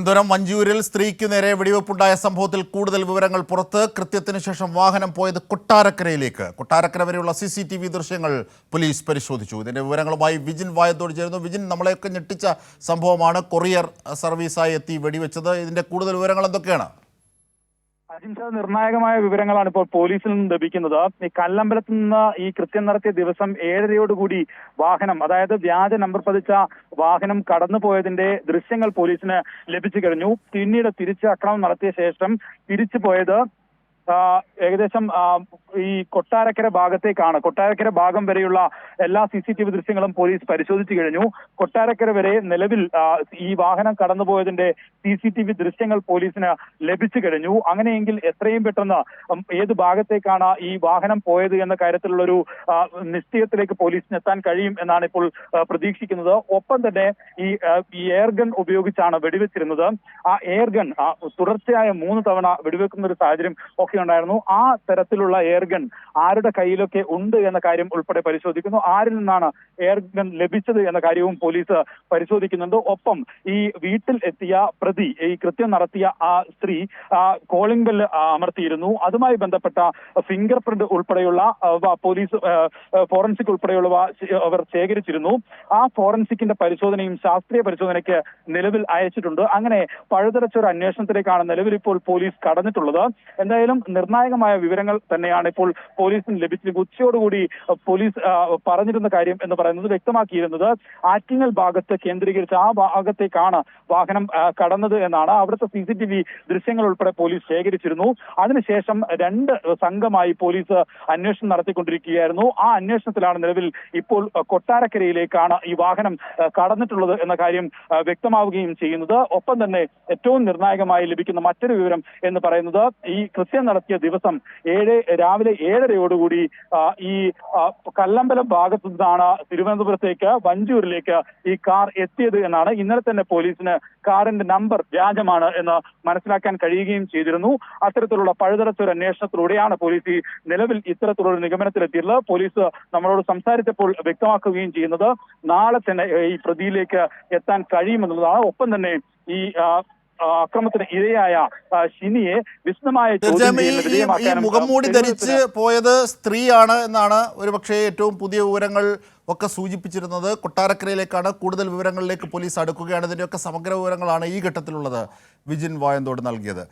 തിരുവനന്തപുരം വഞ്ചിയൂരിൽ സ്ത്രീക്ക് നേരെ വെടിവെപ്പുണ്ടായ സംഭവത്തിൽ കൂടുതൽ വിവരങ്ങൾ പുറത്ത്. കൃത്യത്തിന് ശേഷം വാഹനം പോയത് കൊട്ടാരക്കരയിലേക്ക്. കൊട്ടാരക്കര വരെയുള്ള CCTV ദൃശ്യങ്ങൾ പോലീസ് പരിശോധിച്ചു. ഇതിന്റെ വിവരങ്ങളുമായി വിജിൻ വായത്തോട് ചേരുന്നു. വിജിൻ, നമ്മളെയൊക്കെ ഞെട്ടിച്ച സംഭവമാണ്. കൊറിയർ സർവീസായി എത്തി വെടിവെച്ചത്. ഇതിന്റെ കൂടുതൽ വിവരങ്ങൾ എന്തൊക്കെയാണ്? നിർണായകമായ വിവരങ്ങളാണ് ഇപ്പോൾ പോലീസിൽ നിന്ന് ലഭിക്കുന്നത്. ഈ കല്ലമ്പലത്ത് നിന്ന് ഈ കൃത്യം നടത്തിയ ദിവസം 7:30 വാഹനം, അതായത് വ്യാജ നമ്പർ പതിച്ച വാഹനം കടന്നുപോയതിന്റെ ദൃശ്യങ്ങൾ പോലീസിന് ലഭിച്ചു കഴിഞ്ഞു. പിന്നീട് തിരിച്ച് ആക്രമണം നടത്തിയ ശേഷം തിരിച്ചു പോയത് ഏകദേശം ഈ കൊട്ടാരക്കര ഭാഗത്തേക്കാണ്. കൊട്ടാരക്കര ഭാഗം വരെയുള്ള എല്ലാ CCTV ദൃശ്യങ്ങളും പോലീസ് പരിശോധിച്ചു കഴിഞ്ഞു. കൊട്ടാരക്കര വരെ നിലവിൽ ഈ വാഹനം കടന്നുപോയതിന്റെ CCTV ദൃശ്യങ്ങൾ പോലീസിന് ലഭിച്ചു കഴിഞ്ഞു. അങ്ങനെയെങ്കിൽ എത്രയും പെട്ടെന്ന് ഏത് ഭാഗത്തേക്കാണ് ഈ വാഹനം പോയത് എന്ന കാര്യത്തിലുള്ളൊരു നിശ്ചയത്തിലേക്ക് പോലീസിന് എത്താൻ കഴിയും എന്നാണ് ഇപ്പോൾ പ്രതീക്ഷിക്കുന്നത്. ഒപ്പം തന്നെ ഈ എയർഗൺ ഉപയോഗിച്ചാണ് വെടിവെച്ചിരുന്നത്. ആ എയർഗൺ തുടർച്ചയായ 3 തവണ വെടിവെക്കുന്ന ഒരു സാഹചര്യം ഒക്കെ ഉണ്ടായിരുന്നു. ആ തരത്തിലുള്ള എയർഗൺ ആരുടെ കയ്യിലൊക്കെ ഉണ്ട് എന്ന കാര്യം ഉൾപ്പെടെ പരിശോധിക്കുന്നു. ആരിൽ നിന്നാണ് എയർഗൺ ലഭിച്ചത് എന്ന കാര്യവും പോലീസ് പരിശോധിക്കുന്നുണ്ട്. ഒപ്പം ഈ വീട്ടിൽ എത്തിയ പ്രതി, ഈ കൃത്യം നടത്തിയ ആ സ്ത്രീ കോളിംഗ് ബെൽ അമർത്തിയിരുന്നു. അതുമായി ബന്ധപ്പെട്ട ഫിംഗർ പ്രിന്റ് ഉൾപ്പെടെയുള്ള പോലീസ് ഫോറൻസിക് ഉൾപ്പെടെയുള്ളവ അവർ ശേഖരിച്ചിരുന്നു. ആ ഫോറൻസിക്കിന്റെ പരിശോധനയും ശാസ്ത്രീയ പരിശോധനയ്ക്ക് നിലവിൽ അയച്ചിട്ടുണ്ട്. അങ്ങനെ പഴുതടച്ച ഒരു അന്വേഷണത്തിലേക്കാണ് നിലവിൽ ഇപ്പോൾ പോലീസ് കടന്നിട്ടുള്ളത്. എന്തായാലും നിർണായകമായ വിവരങ്ങൾ തന്നെയാണ് ഇപ്പോൾ പോലീസിന് ലഭിച്ചത്. ഉച്ചയോടുകൂടി പോലീസ് പറഞ്ഞിരുന്ന കാര്യം എന്ന് പറയുന്നത്, വ്യക്തമാക്കിയിരുന്നത് ആറ്റിങ്ങൽ ഭാഗത്ത് കേന്ദ്രീകരിച്ച് ആ ഭാഗത്തേക്കാണ് വാഹനം കടന്നത് എന്നാണ്. അവിടുത്തെ CCTV ദൃശ്യങ്ങൾ ഉൾപ്പെടെ പോലീസ് ശേഖരിച്ചിരുന്നു. അതിനുശേഷം 2 സംഘമായി പോലീസ് അന്വേഷണം നടത്തിക്കൊണ്ടിരിക്കുകയായിരുന്നു. ആ അന്വേഷണത്തിലാണ് നിലവിൽ ഇപ്പോൾ കൊട്ടാരക്കരയിലേക്കാണ് ഈ വാഹനം കടന്നിട്ടുള്ളത് എന്ന കാര്യം വ്യക്തമാവുകയും ചെയ്യുന്നത്. ഒപ്പം തന്നെ ഏറ്റവും നിർണായകമായി ലഭിക്കുന്ന മറ്റൊരു വിവരം എന്ന് പറയുന്നത്, ഈ കൃത്യം നടത്തിയ ദിവസം രാവിലെ 7:30 ഈ കല്ലമ്പലം ഭാഗത്തു നിന്നാണ് തിരുവനന്തപുരത്തേക്ക് വഞ്ചിയൂരിലേക്ക് ഈ കാർ എത്തിയത് എന്നാണ്. ഇന്നലെ തന്നെ പോലീസിന് കാറിന്റെ നമ്പർ വ്യാജമാണ് എന്ന് മനസ്സിലാക്കാൻ കഴിയുകയും ചെയ്തിരുന്നു. അത്തരത്തിലുള്ള പഴുതടച്ച ഒരു അന്വേഷണത്തിലൂടെയാണ് പോലീസ് ഈ നിലവിൽ ഇത്തരത്തിലുള്ള നിഗമനത്തിലെത്തിയിട്ടുള്ളത്. പോലീസ് നമ്മളോട് സംസാരിച്ചപ്പോൾ വ്യക്തമാക്കുകയും ചെയ്യുന്നത്, നാളെ തന്നെ ഈ പ്രതിയിലേക്ക് എത്താൻ കഴിയുമെന്നുള്ളതാണ്. ഒപ്പം തന്നെ ഈ അക്രമത്തിന് ഇരയായ ഷിനിയെ വിശദമായ മുഖംമൂടി ധരിച്ച് പോയത് സ്ത്രീയാണ് എന്നാണ് ഒരുപക്ഷെ ഏറ്റവും പുതിയ വിവരങ്ങൾ ഒക്കെ സൂചിപ്പിച്ചിരുന്നത്. കൊട്ടാരക്കരയിലേക്കാണ്. കൂടുതൽ വിവരങ്ങളിലേക്ക് പോലീസ് അടുക്കുകയാണ്. ഇതിൻ്റെയൊക്കെ സമഗ്ര വിവരങ്ങളാണ് ഈ ഘട്ടത്തിലുള്ളത്. വിജിൻ വായന്തോട് നൽകിയത്.